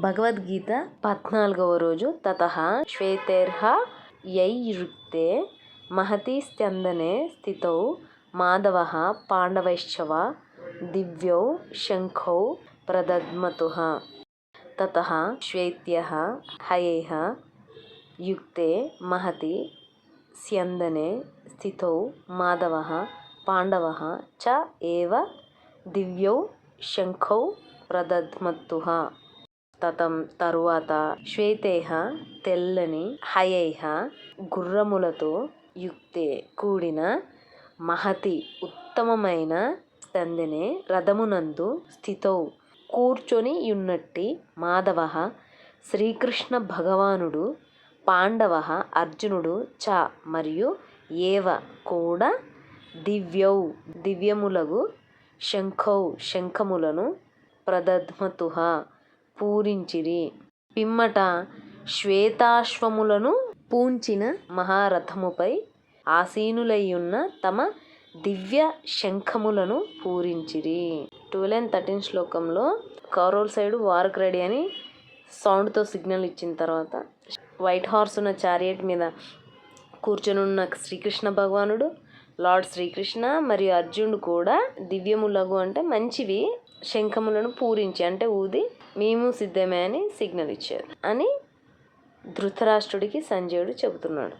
భగవద్గీత 14వ రోజు. తతః శ్వేతైర్హ యైర్యుక్తే మహతి స్యందనే స్థితౌ మాధవః పాండవైశ్చవ దివ్యౌ శంఖౌ ప్రదద్మతుః. తతః శ్వేతైః హయైః యుక్తే మహతి స్యందనే స్థితౌ మాధవః పాండవః చ ఏవ దివ్యౌ శంఖౌ ప్రదద్మతుః. తరువాత శ్వేతైః తెల్లని, హయైః గుర్రములతో యుక్తే కూడిన, మహతి ఉత్తమమైన, స్యందనే రథమునందు, స్థితౌ కూర్చొని యున్నట్టి, మాధవః శ్రీకృష్ణ భగవానుడు, పాండవః అర్జునుడు, చ మరియు ఏవ కూడా, దివ్యౌ దివ్యములగు, శంఖౌ శంఖములను, ప్రదద్మతుః పూరించిరి. పిమ్మట శ్వేతాశ్వములను పూంచిన మహారథముపై ఆసీనులైయున్న తమ దివ్య శంఖములను పూరించిరి. 12 and 13 శ్లోకంలో కౌరవుల సైడు వార్కు రెడీ అని సౌండ్తో సిగ్నల్ ఇచ్చిన తర్వాత వైట్ హార్స్ ఉన్న చారియట్ మీద కూర్చొనున్న శ్రీకృష్ణ భగవానుడు, లార్డ్ శ్రీకృష్ణ మరియు అర్జునుడు కూడా దివ్యములగు అంటే మంచివి శంఖములను పూరించి అంటే ఊది మేము సిద్ధమే అని సిగ్నల్ ఇచ్చారు అని ధృతరాష్ట్రుడికి సంజయుడు చెబుతున్నాడు.